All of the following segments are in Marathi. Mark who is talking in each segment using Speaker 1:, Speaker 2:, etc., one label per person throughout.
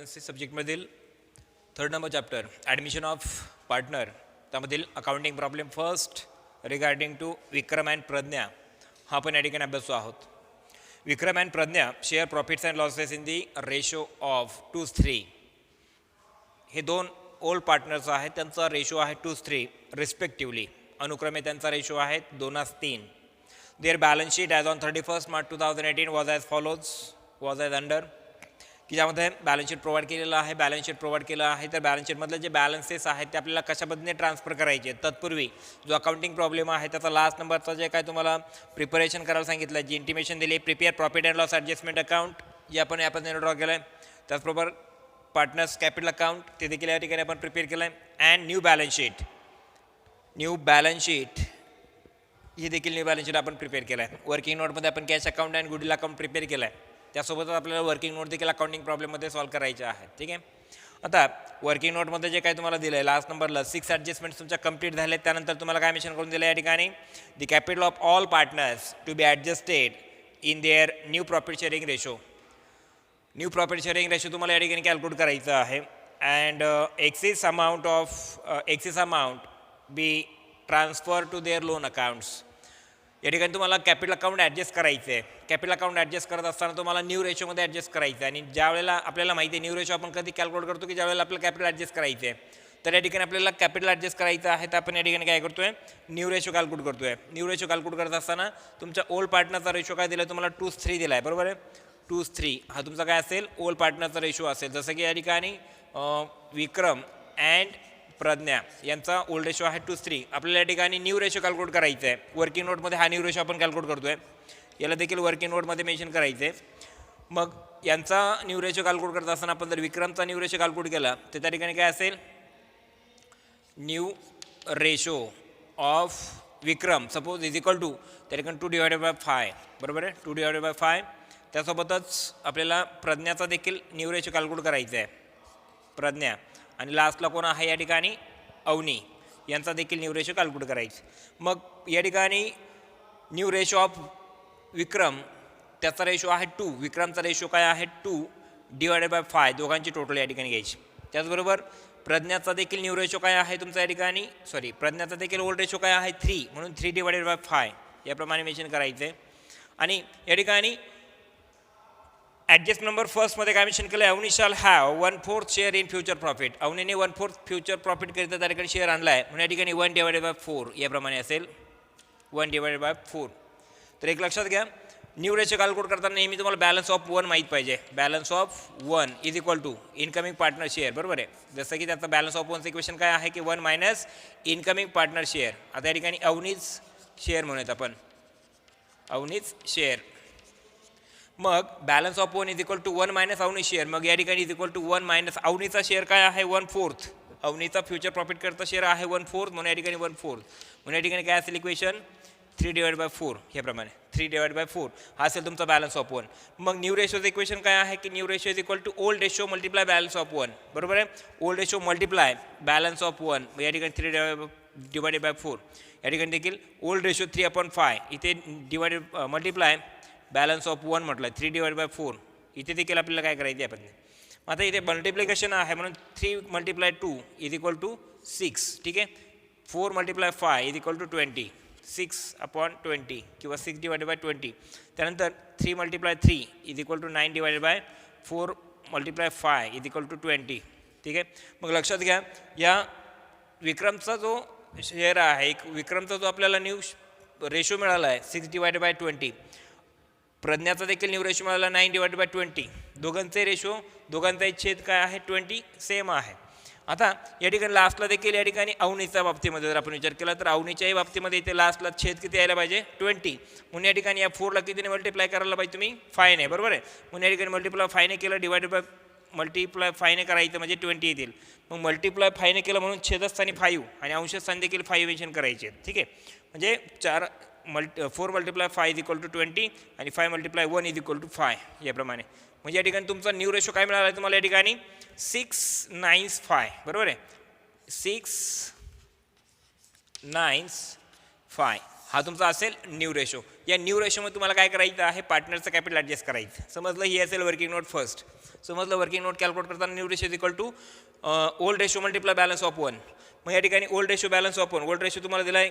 Speaker 1: अकाउंटन्सी सब्जेक्टमधील 3rd number chapter admission of partner त्यामधील accounting problem first regarding to Vikram and Pragya हा पण या ठिकाणी अभ्यासू आहोत. Vikram and Pragya share profits and losses in the ratio of 2:3. हे दोन ओल्ड पार्टनर्स आहेत, त्यांचा रेशो आहे 2:3 रिस्पेक्टिवली. अनुक्रमे त्यांचा रेशो आहे 2:3. Their balance sheet as on 31 March 2018 was as follows was as under की ज्यामध्ये बॅलन्स शीट प्रोव्हाइड केलेलं आहे. बॅलन्स शीट प्रोव्हाइड केलं आहे तर बॅलन्स शीटमधले जे बॅलन्सेस आहेत ते आपल्याला कशा पद्धतीने ट्रान्सफर करायचे. तत्पूर्वी जो अकाउंटिंग प्रॉब्लेम आहे त्याचा लास्ट नंबरचा जे काय तुम्हाला प्रिपरेशन करायला सांगितलं, जी इंटिमेशन दिली, prepare profit and loss adjustment account, जे आपण या पद्धतीने ड्रॉ केलं आहे. त्याचबरोबर पार्टनर्स कॅपिटल अकाउंट ते देखील या ठिकाणी आपण प्रिपेअर केलं आहे. अँड न्यू बॅलन्स शीट ही देखील न्यू बॅलन्स शीट आपण प्रिपेअर केलं आहे. वर्किंग नोटमध्ये आपण cash account and goodwill account prepare केलं आहे. त्यासोबतच आपल्याला वर्किंग नोट देखील अकाउंटिंग प्रॉब्लेममध्ये सॉल्व करायचे आहेत. ठीक आहे. आता वर्किंग नोटमध्ये जे काय तुम्हाला दिलं आहे लास्ट नंबरला 6 ॲडजस्टमेंट्स तुमच्या कंप्लीट झाले. त्यानंतर तुम्हाला काय मेन्शन करून दिलं आहे या ठिकाणी, the capital of all partners to be adjusted in their new profit sharing ratio. New profit sharing ratio तुम्हाला या ठिकाणी कॅल्क्युलेट करायचं आहे. And excess amount be transfer to their loan accounts. या ठिकाणी तुम्हाला कॅपिटल अकाउंट ॲडजस्ट करायचं आहे. कॅपिटल अकाउंट ॲडजस्ट करत असताना तुम्हाला न्यू रेशोमध्ये ॲडजस्ट करायचं आहे. आणि ज्यावेळेला आपल्याला माहिती आहे न्यू रेशो आपण कधी कॅल्क्युलेट करतो की ज्यावेळेला आपल्याला कॅपिटल ॲडजस्ट करायचं आहे. तर या ठिकाणी आपल्याला कॅपिटल ॲडजस्ट करायचं आहे तर आपण या ठिकाणी काय करतो आहे, न्यू रेशो कॅल्क्युलेट करतो आहे. न्यू रेशो कॅल्क्युलेट करत असताना तुमच्या ओल्ड पार्टनरचा रेशो काय दिला, तुम्हाला 2:3 दिला आहे. बरोबर आहे. 2:3 हा तुमचा काय असेल, ओल्ड पार्टनरचा रेशो असेल. जसं की या ठिकाणी विक्रम अँड प्रज्ञा यांचा ओल्ड रेशो आहे 2:3. आपल्याला या ठिकाणी न्यू रेशो कॅल्क्युलेट करायचं आहे. वर्किंग नोटमध्ये हा न्यू रेशो आपण कॅल्क्युलेट करतो आहे. याला देखील वर्किंग नोटमध्ये मेन्शन करायचं आहे. मग यांचा न्यू रेशो कॅल्क्युलेट करत असताना आपण जर विक्रमचा न्यू रेशो कॅल्क्युलेट केला तर त्या ठिकाणी काय असेल, new ratio of Vikram suppose is equal to त्या ठिकाणी 2/5. बरोबर आहे. 2/5. त्यासोबतच आपल्याला प्रज्ञाचा देखील न्यू रेशो कॅल्क्युलेट करायचा आहे. प्रज्ञा आणि लास्टला कोण आहे या ठिकाणी, अवनी, यांचा देखील न्यू रेशो कॅल्क्युलेट करायचं. मग या ठिकाणी न्यू रेशो ऑफ विक्रम त्याचा रेशो आहे 2. विक्रमचा रेशो काय आहे 2/5. दोघांची टोटल या ठिकाणी घ्यायची. त्याचबरोबर प्रज्ञाचा देखील न्यू रेशो काय आहे तुमचा या ठिकाणी, प्रज्ञाचा देखील ओल्ड रेशो काय आहे 3, म्हणून 3/5 याप्रमाणे मेन्शन करायचं आहे. आणि या ठिकाणी ॲडजस्ट नंबर फर्स्टमध्ये काय मेन्शन केलं आहे, Avani shall have 1/4 share in future profit. अवनीने 1/4 फ्युचर प्रॉफिट करिता त्या ठिकाणी शेअर आणला आहे, म्हणून या ठिकाणी 1/4 याप्रमाणे असेल 1/4. तर एक लक्षात घ्या, न्यू रेशो कॅल्क्युलेट करताना नेहमी तुम्हाला बॅलन्स ऑफ 1 माहीत पाहिजे. Balance of 1 is equal to incoming partner share. बरोबर आहे. जसं की त्याचा बॅलन्स ऑफ 1चं इक्वेशन काय आहे की 1 मायनस इनकमिंग पार्टनर शेअर. आता या ठिकाणी अवनीच शेअर म्हणूयात आपण, अवनीच शेअर. मग balance of 1 is equal to 1 minus Avani share. मग या ठिकाणी इज इक्वल टू 1 मायनस अवनीचा शेअर काय आहे 1/4. अवनीचा फ्युचर प्रॉफिट करता शेअर आहे 1/4, म्हणून या ठिकाणी 1/4. म्हणून या ठिकाणी काय असेल इक्वेशन 3/4 ह्याप्रमाणे 3/4 हा असेल तुमचा बॅलन्स ऑफ 1. मग न्यू रेशोचं इक्वेशन काय आहे की new ratio is equal to old ratio multiply balance of 1. बरोबर आहे. Old ratio multiply balance of 1. या ठिकाणी 3/4. या ठिकाणी देखील ओल्ड रेशो 3/5. इथे मल्टिप्लाय बॅलन्स ऑफ 1 म्हटलं 3/4. इथे देखील आपल्याला काय करायचं आहे आपण. आता इथे मल्टिप्लिकेशन आहे म्हणून 3 × 2 इज इक्वल टू 6. ठीक आहे. 4 × 5 इज इक्वल टू 20. 6/20 किंवा 6/20. त्यानंतर 3 × 3 is equal to 9/4 × 5 is equal to 20. ठीक आहे. मग लक्षात घ्या, या विक्रमचा जो शेअर आहे, विक्रमचा जो आपल्याला न्यू रेशो मिळाला आहे 6/20. प्रज्ञाचा देखील न्यू रेशो मिळाला 9/20. दोघांचे रेशो, दोघांचाही छेद काय आहे 20 सेम आहे. आता या ठिकाणी लास्टला देखील या ठिकाणी अवनीच्या बाबतीमध्ये जर आपण विचार केला तर अवनीच्याही बाबतीमध्ये इथे लास्टला छेद किती यायला पाहिजे 20. म्हणून या ठिकाणी या 4ला कितीने मल्टिप्लाय करायला पाहिजे तुम्ही 5ने. बरोबर आहे. म्हणून या ठिकाणी मल्टिप्लाय 5ने केलं, मल्टिप्लाय 5ने करायचं म्हणजे 20 येतील. मग मल्टिप्लाय 5ने केलं म्हणून छेदस्थानी 5 आणि अंशस्थानी देखील 5 मेन्शन करायचे. ठीक आहे. म्हणजे 4 × 5 इज इक्वल टू 20 आणि 5 × 1 इज इक्वल टू 5 याप्रमाणे. म्हणजे या ठिकाणी तुमचा न्यू रेशो काय मिळाला आहे तुम्हाला या ठिकाणी 695. बरोबर आहे. 695 हा तुमचा असेल न्यू रेशो. या न्यू रेशोमध्ये तुम्हाला काय करायचं आहे, पार्टनरचं कॅपिटल ॲडजस्ट करायचं. समजलं, ही असेल वर्किंग नोट फर्स्ट. समजलं, वर्किंग नोट कॅल्क्युलेट करताना new ratio is equal to old ratio multiply balance of 1. मग या ठिकाणी old ratio balance of 1, old ratio तुम्हाला दिला आहे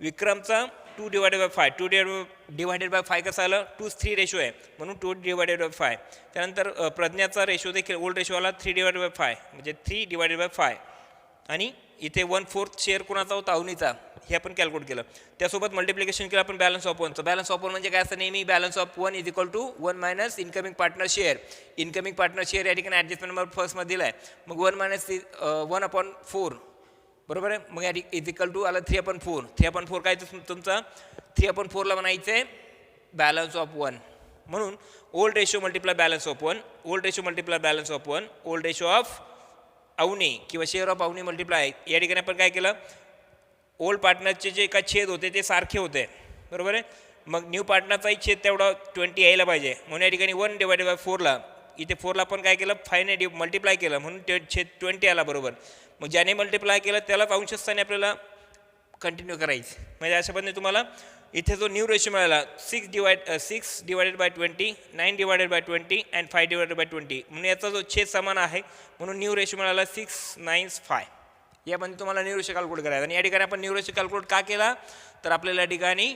Speaker 1: विक्रमचा 2 डिवायडेड बाय 5. 2 डिवायडेड बाय 5 कसं आलं, 2:3 रेशो आहे म्हणून 2 डिवायडेड बाय 5. त्यानंतर प्रज्ञाचा रेशो देखील ओल्ड रेशो आला 3 डिवायडेड बाय 5 म्हणजे 3 डिवायडेड बाय 5. आणि इथे 1/4 शेअर कोणाचा होता, अवनीचा, हे आपण कॅल्क्युलेट केलं. त्यासोबत मल्टिप्लिकेशन केलं आपण बॅलन्स ऑफ 1चं. बॅलन्स ऑफ 1 म्हणजे काय असतं, नेहमी balance of 1 is equal to 1 minus incoming partner share. Incoming partner share या ठिकाणी ॲडजस्टमेंट नंबर फर्स्टमध्ये दिला आहे. मग 1 मायनस 1/4 बरोबर आहे. मग या इज इक्वल टू आला 3/4. 3/4 काय तुमचा, 3/4ला म्हणायचं आहे बॅलन्स ऑफ 1. म्हणून old ratio multiply balance of 1, old ratio multiply balance of 1, old ratio of Avani किंवा शेअर ऑफ अवनी मल्टिप्लाय. या ठिकाणी आपण काय केलं, ओल्ड पार्टनरचे जे काय छेद होते ते सारखे होते, बरोबर आहे. मग न्यू पार्टनरचाही छेद तेवढा 20 यायला पाहिजे. म्हणून या ठिकाणी 1 डिवायडेड बाय 4ला, इथे 4ला आपण काय केलं, 5ने मल्टिप्लाय केलं म्हणून छेद 20 आला, बरोबर. मग ज्याने मल्टिप्लाय केलं त्यालाच अंशस्थानी आपल्याला कंटिन्यू करायचं. म्हणजे अशा पद्धतीने तुम्हाला इथे जो न्यू रेशो मिळाला 6 divided by 20, 9 divided by 20 and 5 divided by 20. म्हणून याचा जो छेद समान आहे म्हणून न्यू रेशो मिळाला 6, 9, 5. यामध्ये तुम्हाला न्यू रेशो कॅल्क्युलेट करायचा. आणि या ठिकाणी आपण न्यू रेशो कॅल्क्युलेट का केला, तर आपल्याला या ठिकाणी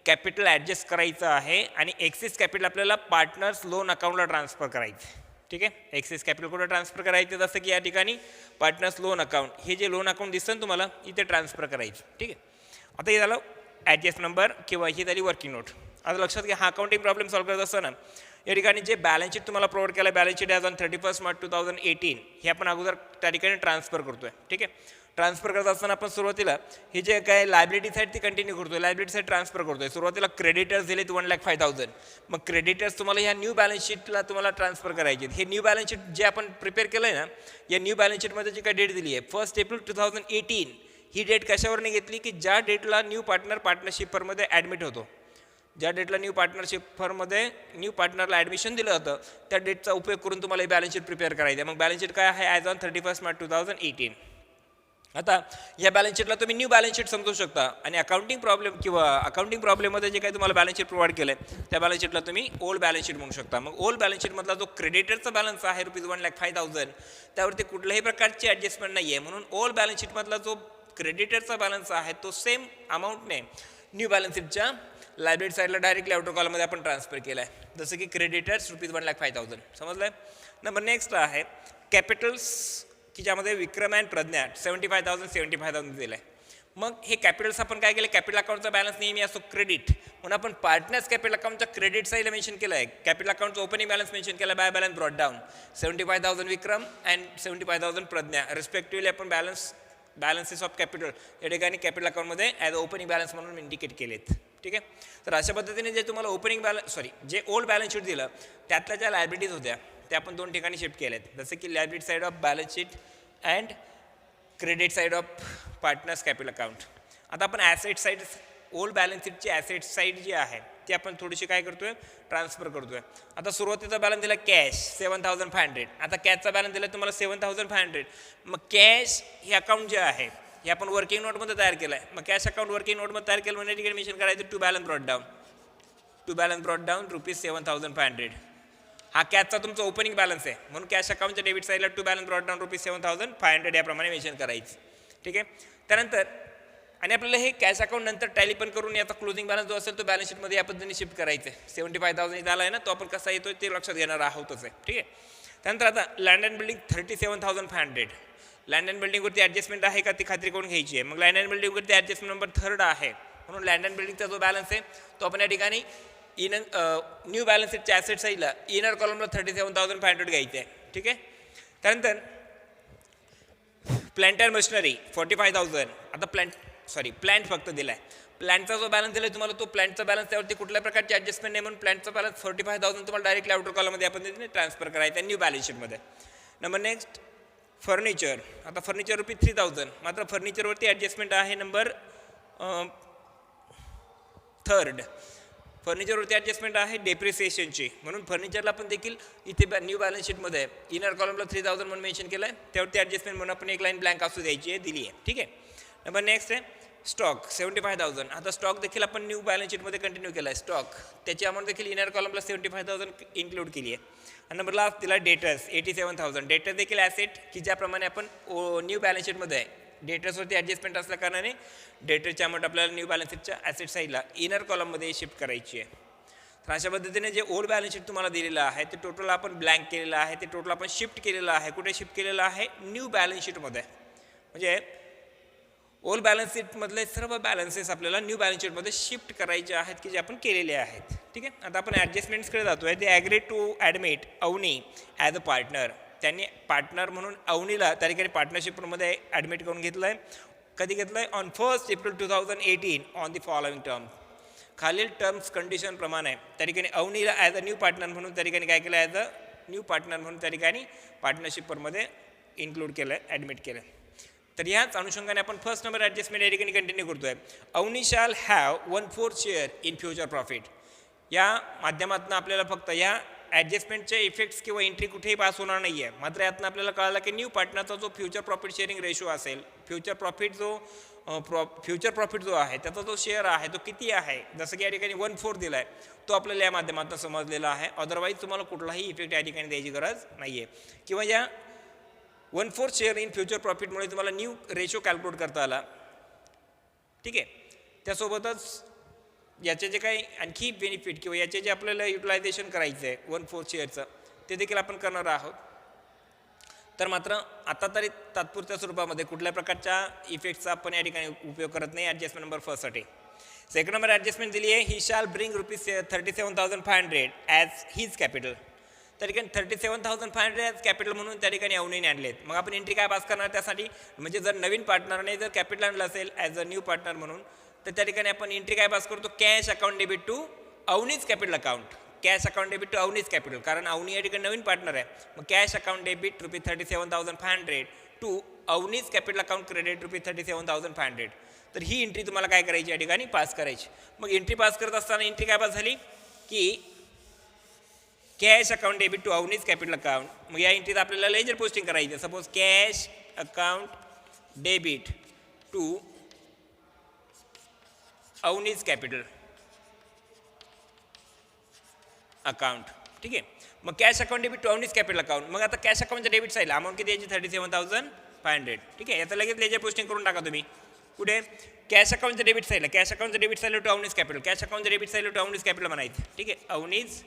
Speaker 1: कॅपिटल ॲडजस्ट करायचं आहे आणि एक्सेस कॅपिटल आपल्याला पार्टनर्स लोन अकाउंटला ट्रान्सफर करायचं. ठीक आहे, एक्सेस कॅपिटल कुठं ट्रान्सफर करायचं, जसं की या ठिकाणी पार्टनर्स लोन अकाउंट, हे जे लोन अकाउंट दिसतं ना तुम्हाला इथे ट्रान्सफर करायचं. ठीक आहे, आता हे झालं ॲडजस्ट नंबर किंवा ही झाली वर्किंग नोट. आता लक्षात घ्या, हा अकाउंटिंग प्रॉब्लेम सॉल्व्ह करत असताना या ठिकाणी जे बॅलन्स शीट तुम्हाला प्रोव्हाइड केलं, balance sheet as on 31 March 2018, हे आपण अगोदर त्या ठिकाणी ट्रान्सफर करतोय. ठीक आहे, ट्रान्सफर करत असताना आपण सुरुवातीला हे जे काय लायबिलिटीज आहेत ती कंटिन्यू करतोय, लायबिलिटी साईड ट्रान्सफर करतोय. सुरुवातीला क्रेडिटर्स दिलेत 1,05,000. मग क्रेडिटर्स तुम्हाला ह्या न्यू बॅलन्स शीटला तुम्हाला ट्रान्सफर करायचे. हे न्यू बॅलन्स शीट जे आपण प्रिपेअर केलं आहे ना, या न्यू बॅलन्स शीटमध्ये जी काय डेट दिली आहे 1 एप्रिल 2018, ही डेट कशावरने घेतली की ज्या डेटला न्यू पार्टनर पार्टनरशिप फर्ममध्ये ॲडमिट होतो, ज्या डेटला न्यू पार्टनरशिप फर्ममध्ये न्यू पार्टनरला ॲडमिशन दिलं होतं त्या डेटचा उपयोग करून तुम्हाला ही बॅलन्स शीट प्रिपेअर करायचं आहे. मग बॅलन्स शीट काय आहे, ॲज ऑन 31 मार्च 2018. आता या बॅलन्स शीटला तुम्ही न्यू बॅलन्स शीट समजू शकता आणि अकाउंटिंग प्रॉब्लेममध्ये जे काही तुम्हाला बॅलन्स शीट प्रोव्हाइड केलं आहे त्या बॅलन्स शीटला तुम्ही ओल्ड बॅलन्स शीट म्हणू शकता. मग ओल्ड बॅलन्स शीटमधला जो क्रेडिटरचा बॅलन्स आहे ₹1,05,000, त्यावरती कुठल्याही प्रकारची ॲडजस्टमेंट नाही आहे. म्हणून ओल्ड बॅलन्स शीटमधला जो क्रेडिटरचा बॅलन्स आहे तो सेम अमाऊंटने न्यू बॅलन्स शीटच्या लायबिलिटी साईडला डायरेक्टली आउटर कॉलममध्ये आपण ट्रान्सफर केला आहे, जसं की क्रेडिटर्स ₹1,05,000. समजलं आहे. नंबर नेक्स्ट आहे कॅपिटल्स, की ज्यामध्ये विक्रम अँड प्रज्ञा 75,000 दिलं आहे. मग हे कॅपिटल्स आपण काय केलं, कॅपिटल अकाउंटचा बॅलन्स नेहमी असतो क्रेडिट, म्हणून आपण पार्टनर्स कॅपिटल अकाउंटच्या क्रेडिट साईडला मेन्शन केलं आहे. कॅपिटल अकाउंटचं ओपनिंग बॅलन्स मेन्शन केला, by balance brought down 75,000 Vikram and 75,000 Pragya respectively. आपण बॅलन्सेस ऑफ कॅपिटल या ठिकाणी कॅपिटल अकाउंटमध्ये ॲज अ ओपनिंग बॅलन्स म्हणून इंडिकेट केलेत. ठीक आहे, तर अशा पद्धतीने जे तुम्हाला जे ओल्ड बॅलन्स शीट दिलं त्यातल्या ज्या लायबिलिटीज होत्या त्या आपण 2 ठिकाणी शिफ्ट केल्या आहेत, जसं की liability side of balance sheet and credit side of partners capital account. आता आपण ॲसेट साईड, ओल्ड बॅलन्स शीटची ॲसेट साईड जी आहे ती आपण थोडीशी काय करतोय, ट्रान्सफर करतोय. आता सुरुवातीचा बॅलन्स दिला कॅश 7,500. आता कॅशचा बॅलन्स दिला तुम्हाला 7,500. मग कॅश हे अकाउंट जे आहे हे आपण वर्किंग नोटमध्ये तयार केलं आहे. मग कॅश अकाउंट वर्किंग नोटमध्ये तयार केलं म्हणजे ठिकाणी मेन्शन करायचं टू बॅलन्स ब्रॉट डाऊन ₹7,500. हा कॅशचा तुमचा ओपनिंग बॅलन्स आहे म्हणून कॅश अकाउंटच्या डेबिट साईडला टू बॅलन्स ब्रॉट डाऊन ₹7,500 याप्रमाणे मेन्शन करायचं. ठीक आहे, त्यानंतर आणि आपल्याला हे कॅश अकाउंट नंतर टॅली पण करून याचा क्लोजिंग बॅलन्स जो असेल तो बॅलन्स शीटमध्ये या पद्धतीने शिफ्ट करायचं आहे. 75,000 झाला आहे ना, तो आपण कसा येतो ते लक्षात घेणार आहोतच आहे. ठीक आहे, त्यानंतर आता land and building 37,500. Land and बिल्डिंगवरती ॲडजस्टमेंट आहे का ती खात्री करून घ्यायची आहे. मग लँड अँड बिल्डिंगवरती ॲडजस्टमेंट नंबर 3rd आहे म्हणून लँड अँड बिल्डिंगचा जो बॅलन्स आहे तो आपण या ठिकाणी न्यू बॅलन्स शीटच्या ॲसेट साईडला इनर कॉलमला 37,500 घ्यायचे आहे. ठीक आहे, त्यानंतर प्लांट अँड मशिनरी 45,000. आता प्लांट फक्त दिला आहे. प्लांटचा जो बॅलन्स दिला आहे तुम्हाला तो प्लांटचा बॅलन्स त्यावरती कुठल्या प्रकारची ॲडजस्टमेंट नाही म्हणून प्लांटचा बॅलन्स 45,000 तुम्हाला डायरेक्टली आउटर कॉलममध्ये आपण ट्रान्सफर करायचं आहे न्यू बॅलन्स शीटमध्ये. Number next furniture. आता फर्निचर ₹3,000. मात्र फर्निचरवरती ॲडजस्टमेंट आहे नंबर 3rd. फर्निचरवरती ॲडजस्टमेंट आहे डेप्रिसिएशनची म्हणून फर्निचरला पण देखील इथे न्यू बॅलन्स शीटमध्ये इनर कॉलमला 3,000 म्हणून मेन्शन केलं आहे. त्यावरती ॲडजस्टमेंट म्हणून आपण एक लाईन ब्लँक असू द्यायची आहे, दिली आहे. ठीक आहे, नंबर नेक्स्ट आहे स्टॉक 75,000. आता स्टॉक देखील आपण न्यू बॅलन्स शीटमध्ये कंटिन्यू केला आहे. स्टॉक त्याची अमाऊंट देखील इनर कॉलमला 75,000 इन्क्लूड केली आहे. आणि नंबर लास्ट दिला डेटर्स 87,000. डेटर्स देखील ॲसेट की ज्याप्रमाणे आपण न्यू बॅलन्स शीटमध्ये आहे. डेटर्सवरती ॲडजस्टमेंट असल्या कारणाने डेटरची अमाऊंट आपल्याला न्यू बॅलन्स शीटच्या ॲसेट साईडला इनर कॉलममध्ये शिफ्ट करायची आहे. तर अशा पद्धतीने जे ओल्ड बॅलन्स शीट तुम्हाला दिलेलं आहे ते टोटल आपण ब्लँक केलेलं आहे, ते टोटल आपण शिफ्ट केलेलं आहे. कुठे शिफ्ट केलेलं आहे? न्यू बॅलन्स शीटमध्ये. म्हणजे ओल्ड बॅलन्स शीटमधले सर्व बॅलन्सेस आपल्याला न्यू बॅलन्स शीटमध्ये शिफ्ट करायचे आहेत की जे आपण केलेले आहेत. ठीक आहे. आता आपण ॲडजस्टमेंट्सकडे जातो आहे. ते agree to admit Avani as a partner. त्यांनी पार्टनर म्हणून अवनीला त्या ठिकाणी पार्टनरशिपमध्ये ॲडमिट करून घेतलं आहे. कधी घेतलं आहे? On 1 April 2018 on the following term. खालील टर्म्स कंडिशनप्रमाणे त्या ठिकाणी अवनीला ॲज अ न्यू पार्टनर म्हणून त्या ठिकाणी काय केलं? ॲज अ न्यू पार्टनर म्हणून त्या ठिकाणी पार्टनरशिपमध्ये इन्क्लूड केलं आहे, ॲडमिट केलं आहे. तर ह्याच अनुषंगाने आपण फर्स्ट नंबर ॲडजस्टमेंट या ठिकाणी कंटिन्यू करतो आहे. Avani shall have 1/4 share in future profit. या माध्यमातून आपल्याला फक्त या ॲडजस्टमेंटचे इफेक्ट्स किंवा एंट्री कुठेही पास होणार नाही आहे. मात्र यातनं आपल्याला कळालं की न्यू पार्टनरचा जो फ्युचर प्रॉफिट शेअरिंग रेशो असेल, फ्युचर प्रॉफिट जो आहे त्याचा जो शेअर आहे तो किती आहे, जसं की या ठिकाणी 1/4 दिला आहे, तो आपल्याला या माध्यमातून समजलेला आहे. अदरवाईज तुम्हाला कुठलाही इफेक्ट या ठिकाणी द्यायची गरज नाही आहे. किंवा या 1/4 शेअर इन फ्युचर प्रॉफिटमुळे तुम्हाला न्यू रेशो कॅल्क्युलेट करता आला. ठीक आहे. त्यासोबतच याचे जे काही आणखी बेनिफिट किंवा याचे जे आपल्याला युटिलायझेशन करायचं आहे 1/4 शेअरचं ते देखील आपण करणार आहोत. तर मात्र आता तरी तात्पुरत्या स्वरूपामध्ये कुठल्या प्रकारच्या इफेक्टचा आपण या ठिकाणी उपयोग करत नाही ॲडजस्टमेंट नंबर फर्स्टसाठी. सेकंड नंबर ॲडजस्टमेंट दिली आहे. He shall bring ₹37,500 as his capital. त्या ठिकाणी 37,500 ॲज कॅपिटल म्हणून त्या ठिकाणी अवनीने आणलेत. मग आपण एंट्री काय पास करणार त्यासाठी? म्हणजे जर नवीन पार्टनरने जर कॅपिटल आणलं असेल ॲज अ न्यू पार्टनर म्हणून, तर त्या ठिकाणी आपण एंट्री काय पास करतो? Cash account debit to Avani's capital account. Cash account debit to Avani's capital, कारण अवनी या ठिकाणी नवीन पार्टनर आहे. मग cash account debit ₹37,500 to Avani's capital account credit ₹37,500. तर ही एंट्री तुम्हाला काय करायची या ठिकाणी? पास करायची. मग एंट्री पास करत असताना एंट्री काय पास झाली की cash account debit to Avani's capital account. मग या एंट्रीत आपल्याला लेजर पोस्टिंग करायची आहे. Suppose cash account debit to Avani's capital account. ठीक आहे. मग cash account debit to Avani's capital account. मग आता कॅश अकाउंटच्या डेबिट साईडला अमाऊंट किती यायची? 37,500. ठीक आहे. याचा लगेच लेजर पोस्टिंग करून टाका तुम्ही. कुठे? कॅश अकाउंटच्या डेबिट साईडला. कॅश अकाउंटच्या डेबिट साईडला टू अवनीज कॅपिटल. कॅश अकाउंटच्या डेबिट साईडला टू अवनीज कॅपिटल म्हणायचं. ठीक आहे. अवनीज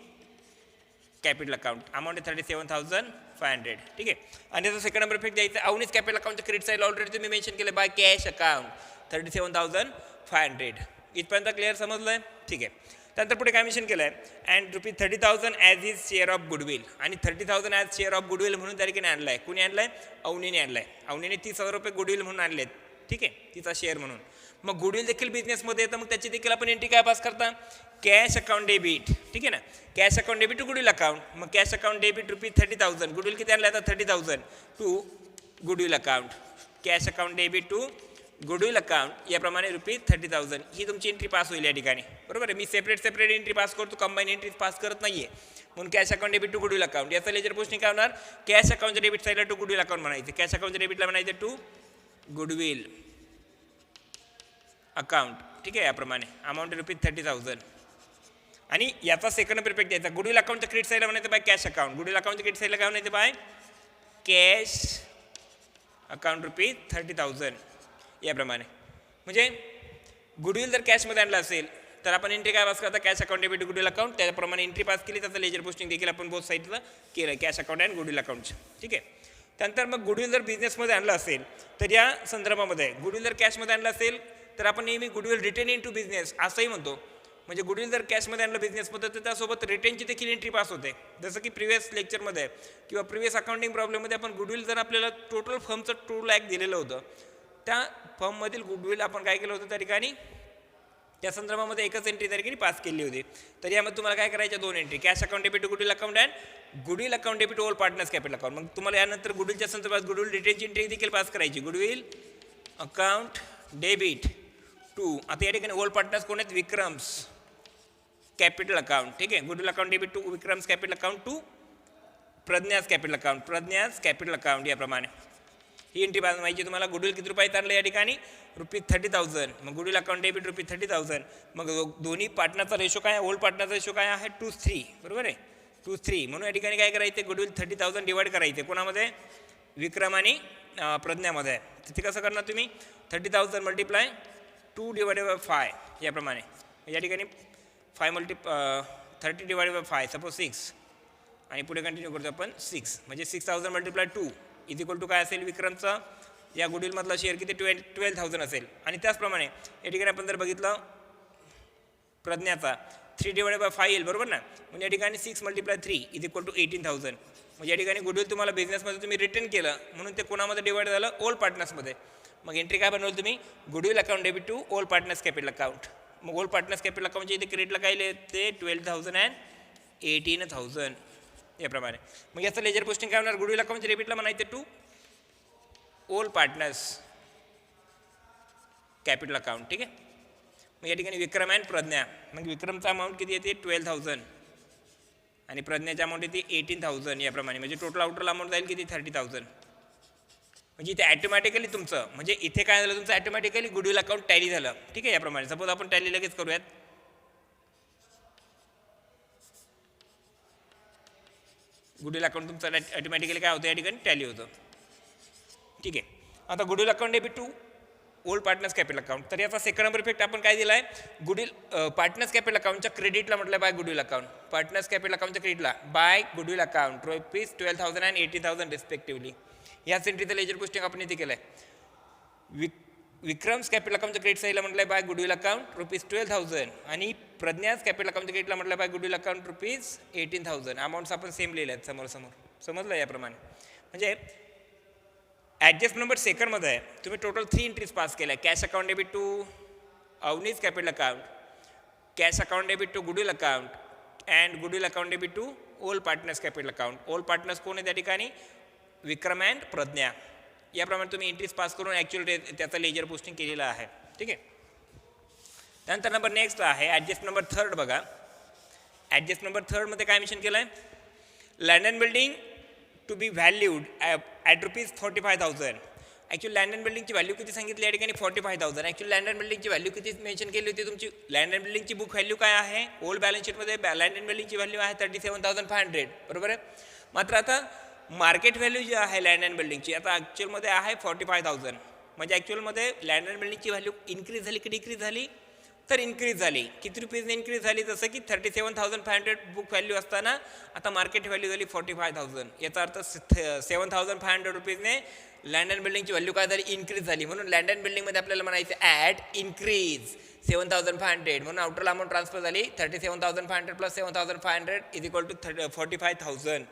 Speaker 1: कॅपिटल अकाउंट अमाऊंट 37,500. ठीक आहे. आणि त्याचा सेकंड नंबर इफेक्ट द्यायचा अवनीज कॅपिटल अकाउंटच्या क्रेडिट साईडला ऑलरेडी तुम्ही मेन्शन केलं बाय कॅश अकाउंट 37,500. इथपर्यंत क्लिअर समजलं आहे? ठीक आहे. त्यानंतर पुढे काय मेन्शन केलं आहे? And ₹30,000 as is share of goodwill. आणि 30,000 ॲज शेअर ऑफ गुडविल म्हणून त्या ठिकाणी आणलं आहे. कुणी आणलं आहे? अवनीने आणलं आहे. अवनीने ₹30,000 गुडविल म्हणून आणलेत. ठीक आहे. तिचा शेअर म्हणून. मग गुडविल देखील बिझनेसमध्ये येतं. मग त्याची देखील आपण एंट्री काय पास करता? Cash account debit. ठीक आहे ना. Cash account debit to goodwill account. मग कॅश अकाउंट डेबिट ₹30,000. गुडविल किती आणलं आता? 30,000 to goodwill account. Cash account debit to goodwill account याप्रमाणे ₹30,000. ही तुमची एंट्री पास होईल या ठिकाणी. बरोबर आहे. मी सेपरेट एंट्री पास करतो, कंबाईन एंट्री पास करत नाही आहे. म्हणून cash account debit to goodwill account. याचा लेजर पोस्टिंग काय होणार? कॅश अकाउंटच्या डेबिट साईडला टू गुडविल अकाउंट म्हणायचं. कॅश अकाउंटच्या डेबिटला म्हणायचं टू गुडविल अकाउंट. ठीक आहे. याप्रमाणे अमाऊंट ₹30,000. आणि याचा सेकंड इफेक्ट द्यायचा गुडविल अकाउंटच्या क्रेडिट साईडला म्हणायचं बाय कॅश अकाउंट. गुडविल अकाउंटच्या क्रेडिट साईडला काय म्हणायचं? बाय कॅश अकाउंट ₹30,000 याप्रमाणे. म्हणजे गुडविल जर कॅशमध्ये आणलं असेल तर आपण एंट्री काय पास करता? Cash account debit goodwill account. त्याप्रमाणे एंट्री पास केली. त्याचं लेजर पोस्टिंग देखील आपण बोथ साईडला केलं कॅश अकाउंट अँड गुडविल अकाउंटचं. ठीक आहे. त्यानंतर मग गुडविल जर बिझनेसमध्ये आणलं असेल तर या संदर्भामध्ये गुडविल जर कॅशमध्ये आणलं असेल तर आपण नेहमी goodwill retain in to business असंही म्हणतो. म्हणजे गुडविल जर कॅशमध्ये आणलं बिझनेसमध्ये तर त्यासोबत रिटेनची देखील एंट्री पास होते. जसं की प्रिव्हियस लेक्चरमध्ये किंवा प्रिव्हियस अकाउंटिंग प्रॉब्लेममध्ये आपण गुडविल जर आपल्याला टोटल फर्मचं 2 लाख दिलेलं होतं, त्या फर्ममधील गुडविल आपण काय केलं होतं त्या ठिकाणी त्या संदर्भामध्ये एकच एंट्री त्या ठिकाणी पास केली होती. तर यामध्ये तुम्हाला काय करायच्या? 2 entry. Cash account debit to goodwill account and goodwill account debit to all partners capital account. मग तुम्हाला यानंतर गुडविलच्या संदर्भात गुडविल रिटेनची एंट्री देखील पास करायची. गुडविल अकाउंट डेबिट टू आता या ठिकाणी ऑल पार्टनर्स कोण आहेत? Vikram's capital account. ठीक आहे. Goodwill account debit to Vikram's capital account to Pragya's capital account. Pragya's capital account याप्रमाणे ही एंट्री माहिती तुम्हाला. गुडविल किती रुपये आणलं या ठिकाणी ₹30,000. मग गुडविल अकाउंट डेबिट ₹30,000. मग दोन्ही पार्टनरचा रेशो काय आहे, ओल्ड पार्टनरचा रेशो काय आहे 2:3. बरोबर आहे 2:3. म्हणून या ठिकाणी काय करायचं, गुडविल 30,000 डिवाइड करायचे कोणामध्ये, विक्रम आणि प्रज्ञामध्ये आहे. तिथे कसं करणार तुम्ही, 30,000 मल्टिप्लाय 2 / 5 याप्रमाणे. या ठिकाणी 30 / 5 सपोज 6 आणि पुढे कंटिन्यू करतो आपण 6 म्हणजे 6,000 मल्टिप्लाय 2 इज इक्वल टू काय असेल, विक्रमचा या गुडविलमधला शेअर किती 12,000 असेल. आणि त्याचप्रमाणे या ठिकाणी आपण जर बघितलं प्रज्ञाचा 3 / 5 येईल. बरोबर ना. म्हणजे या ठिकाणी 6 × 3 इज इक्वल टू 18,000. म्हणजे या ठिकाणी गुडविल तुम्हाला बिझनेसमध्ये तुम्ही रिटर्न केलं म्हणून ते कोणामध्ये डिवाइड झालं, ओल्ड पार्टनर्समध्ये. मग एंट्री काय बनवलं तुम्ही, goodwill account debit to old partners capital account. मग ओल्ड पार्टनर्स कॅपिटल अकाउंटच्या इथे क्रेडिटला काय लिहिते 12,000 and 18,000 याप्रमाणे. मग याचं लेजर पोस्टिंग काय होणार, गुडविल अकाउंटच्या डेबिटला म्हणायचे to old partners capital account. ठीक आहे. मग या ठिकाणी विक्रम अँड प्रज्ञा. मग विक्रमचा अमाऊंट किती येते 12,000 आणि प्रज्ञाची अमाऊंट येते 18,000 याप्रमाणे. म्हणजे टोटल आउटरल अमाऊंट जाईल किती 30,000. म्हणजे इथे ॲटोमॅटिकली तुमचं म्हणजे इथे काय झालं, तुमचं ॲटोमॅटिकली गुडविल अकाउंट टॅली झालं. ठीक आहे. याप्रमाणे सपोज आपण टॅली लगेच करूयात. गुडविल अकाउंट तुमचं ॲटोमॅटिकली काय होतं, या ठिकाणी टॅली होतं. ठीक आहे. आता goodwill account debit to old partners capital account. तर याचा सेकंड नंबर इफेक्ट आपण काय दिला आहे, गुडविल पार्टनर्स कॅपिटल अकाउंटच्या क्रेडिटला म्हटलं by goodwill account. Partners capital अकाउंटच्या क्रेडिटला by goodwill account ₹12,000 and 18,000 respectively. या सेंट्रीचं लेजर पोस्टिंग आपण इथे केलं आहे. विक्रम्स कॅपिटल अकाउंटच्या क्रेडिट साईडला म्हटलं आहे बाय गुडविल अकाउंट ₹12,000 आणि प्रज्ञास कॅपिटल अकाउंटच्या क्रेडिटला म्हटलं बाय गुडविल अकाउंट ₹18,000. अमाऊंट्स आपण सेम लिहिले आहेत समोर. समजलं याप्रमाणे. म्हणजे ॲडजस्ट नंबर सेकंडमध्ये आहे तुम्ही टोटल 3 एंट्रीज पास केल्या. Cash account debit to Avani's capital account, cash account debit to goodwill account and goodwill account debit to old partners capital account. Old partners कोण आहे त्या ठिकाणी, विक्रम अँड प्रज्ञा. याप्रमाणे तुम्ही एंट्रीज पास करून ॲक्च्युअली त्याचं लेजर पोस्टिंग केलेलं आहे. ठीक आहे. त्यानंतर नंबर नेक्स्ट आहे ॲडजस्ट नंबर थर्ड. बघा ॲडजस्ट नंबर थर्डमध्ये काय मेन्शन केलं आहे, land and building to be valued at ₹45,000. Actually land and बिल्डिंगची व्हॅल्यू किती सांगितली या ठिकाणी 45,000. ॲक्च्युअली लँड अँड बिल्डिंगची व्हॅल्यू किती मेन्शन केली होती तुमची, लँड अँड बिल्डिंगची बुक व्हॅल्यू काय आहे, ओल्ड बॅलन्स शीटमध्ये लँड अँड बिल्डिंगची व्हॅल्यू आहे 37,500. बरोबर आहे. मात्र आता मार्केट व्हॅल्यू जी आहे लँड अँड बिल्डिंगची आता ॲक्च्युअलमध्ये आहे 45,000. म्हणजे ॲक्च्युअलमध्ये लँड अँड बिल्डिंगची व्हॅल्यू इन्क्रीज झाली की डिक्रीज झाली, तर इन्क्रीज झाली. किती रुपीजने इन्क्रीज झाली, जसं की 37,500 बुक व्हॅल्यू असताना आता मार्केट व्हॅल्यू झाली 45,000. याचा अर्थ 7,500 रुपीजने लँड अँड बिल्डिंगची व्हॅल्यू काय झाली, इन्क्रीज झाली. म्हणून लँड अँड बिल्डिंगमध्ये आपल्याला म्हणायचं ॲट इन्क्रीज 7,500. म्हणून आउटरल अमाऊंट ट्रान्सफर झाली 37,500 + 7,500 इज इक्वल टू 45,000.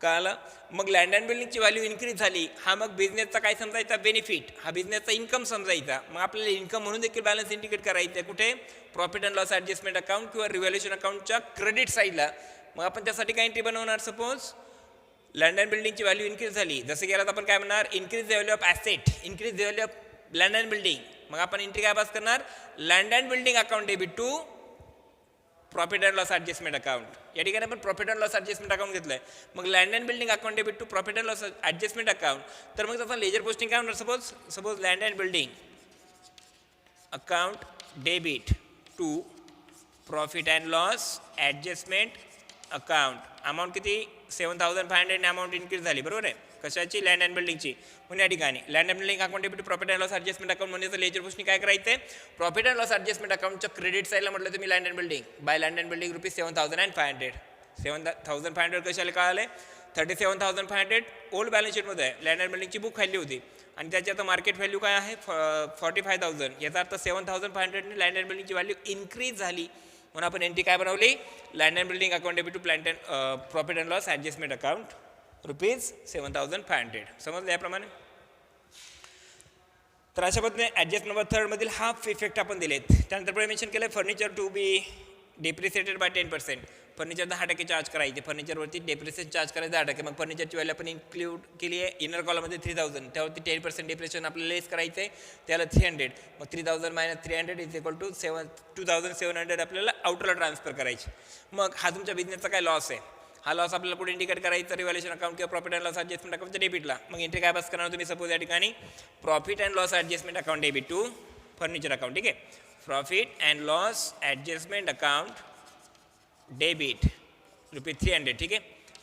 Speaker 1: कळालं. मग लँड अँड बिल्डिंगची व्हॅल्यू इन्क्रीज झाली, हा मग बिझनेसचा काय समजायचा, बेनिफिट. हा बिझनेसचा इन्कम समजायचा. मग आपल्याला इन्कम म्हणून देखील बॅलन्स इंडिकेट करायचं आहे कुठे, profit and loss adjustment account किंवा रिव्हॅल्युएशन अकाउंटच्या क्रेडिट साईडला. मग आपण त्यासाठी काय एंट्री बनवणार, सपोज लँड अँड बिल्डिंगची व्हॅल्यू इन्क्रीज झाली, जसं गेला तर आपण काय म्हणणार, increase the value of asset, increase the value of land and building. मग आपण एंट्री काय पास करणार, land and building account debit to profit and loss adjustment account. या ठिकाणी आपण profit and loss adjustment account घेतलं आहे. मग land and building account debit to profit and loss adjustment account. तर मग त्याचा लेजर पोस्टिंग काय होणार, suppose land and building account debit to profit and loss adjustment account. Amount किती 7,500 अमाऊंट इन्क्रीज झाली. बरोबर आहे. कशाची, लँड अँड बिल्डिंगची. म्हणून या ठिकाणी land and building account debit profit and loss adjustment account म्हणजे लेजर पोस्टिंग काय करायचं आहे, प्रॉफिट अँड लॉस ॲडजस्टमेंट अकाउंटच्या क्रेडिट साईडला म्हटलं तुम्ही land and building by land and building ₹7,500. 7,500 कशाला कळाले, 37,500 ओल्ड बॅलन्स शीटमध्ये आहे, लँड अँड बिल्डिंगची बुक व्हॅल्यू होती आणि त्याची आता मार्केट व्हॅल्यू काय आहे 45,000. याचा अर्थ 7,500ने लँड अँड बिल्डिंगची व्हॅल्यू इन्क्रीज झाली. म्हणून आपण एंट्री काय बनवली, land and building account debit to profit and loss adjustment account ₹7,500. समजलं याप्रमाणे. तर अशा पद्धतीने ॲडजस्ट नंबर थर्डमधील हाफ इफेक्ट आपण दिलेत. त्यानंतर पुढे मेन्शन केलं furniture to be depreciated by 10%. Furniture 10% charge करायचे, फर्निचरवरती डेप्रिसिएशन चार्ज करायचं 10%. मग फर्निचरची व्हॅल्यू आपण इन्क्लूड केली आहे इनर कॉलममध्ये 3,000, त्यावरती 10% डेप्रिसिएशन आपल्याला लेस करायचं आहे, त्याला 300. मग 3,000 - 300 इज इक्वल टू 2,700 आपल्याला आउटरला ट्रान्सफर करायचे. मग हा तुमच्या बिझनेसचा काय लॉस आहे. हा लॉस आपल्याला कुठे इंडिकेट करायचा रिव्हॅल्युएशन अकाउंट किंवा प्रॉफिट अँड लॉस ॲडजस्टमेंट अकाउंटच्या डेबिटला. मग एंट्री काय पास करणार तुम्ही सपोज या ठिकाणी profit and loss adjustment account debit to furniture account. ठीक आहे, profit and loss adjustment account debit ₹300. ठीक आहे,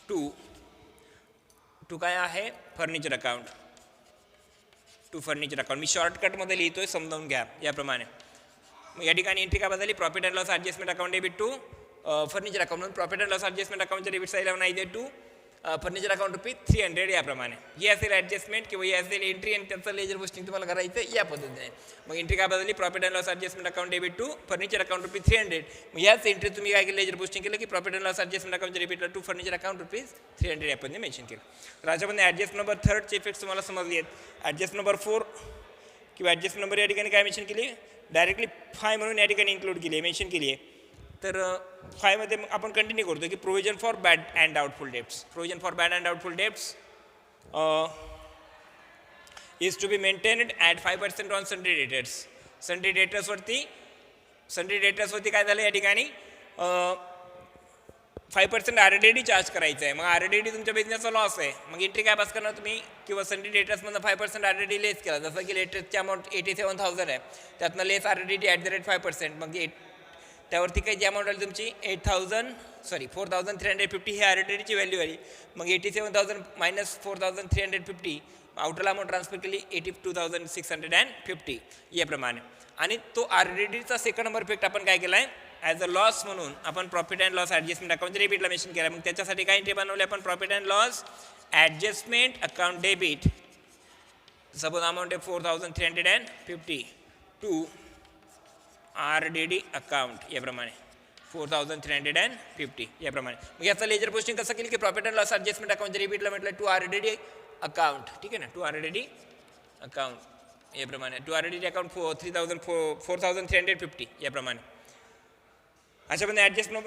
Speaker 1: टू काय आहे furniture account, to furniture account. मी शॉर्टकटमध्ये लिहितोय, समजावून घ्या याप्रमाणे. मग या ठिकाणी एंट्री काय बदलली profit and loss adjustment account debit to furniture account. म्हणून प्रॉफिट अँड लॉस ॲडजस्टमेंट अकाउंटच्या डेबिट साईडला नाही दे टू फर्निचर अकाउंट ₹300 याप्रमाणे. ही असेल ॲडजस्टमेंट किंवा ही असेल एंट्री आणि त्याचं लेजर पोस्टिंग तुम्हाला करायचं या पद्धतीने. मग एंट्री काय बदलली profit and loss adjustment account debit to furniture account ₹300. मग याच एंट्री तुम्ही काय केलं लेजर पोस्टिंग केलं की प्रॉफिट अँड लॉस ॲडजस्टमेंट अकाउंटच्या डेबिटला टू फर्निचर अकाउंट ₹300 आपण मेन्शन केलं. तर याच्यामध्ये ॲडजस्ट नंबर 3चे इफेक्ट्स तुम्हाला समजले आहेत. ॲडजस्ट नंबर 4 किंवा ॲडजस्ट नंबर या ठिकाणी काय मेन्शन केली डायरेक्टली 5 म्हणून या ठिकाणी इन्क्लूड केली आहे, मेन्शन केली आहे. तर 5 मध्ये मग आपण कंटिन्यू करतो की provision for bad and doubtful debts. Provision for bad and doubtful debts is to be maintained at 5% on sundry debtors. Sundry डेटर्सवरती काय झालं या ठिकाणी 5% RDD चार्ज करायचं आहे. मग RDD तुमच्या बिझनेसचा लॉस आहे. मग एंट्री काय पास करणार तुम्ही किंवा सन्ड्री डेटर्समधून 5% RDD लेस केला. जसं की लेटेस्टची अमाऊंट 87,000 आहे, त्यातनं लेस RDD @5%. मग त्यावरती काही जी अमाऊंट आली तुमची 4,350 ही RDDची व्हॅल्यू आली. मग 87,000 मायनस 4,350 आउटरला अमाऊंट ट्रान्सफर केली 82,650 याप्रमाणे. आणि तो RDDचा सेकंड नंबर इफेक्ट आपण काय केला आहे ॲज अ लॉस म्हणून आपण प्रॉफिट अँड लॉस ॲडजस्टमेंट अकाउंटच्या डेबिटला मेन्शन केला. मग त्याच्यासाठी काय एंट्री बनवली आपण profit and loss adjustment account debit. Suppose amount आहे 4,350 टू RDD अकाउंट याप्रमाणे 4,350 याप्रमाणे. मग याचं लेजर पोस्टिंग कसं केली की प्रॉफिट अँड लॉस ॲडजस्टमेंट अकाउंटच्या डेबिटला म्हटलं टू RDD अकाउंट. ठीक आहे ना, टू RDD अकाउंट याप्रमाणे. टू RDD अकाउंट 4,350 याप्रमाणे. अशा पण ॲडजस्ट नंबर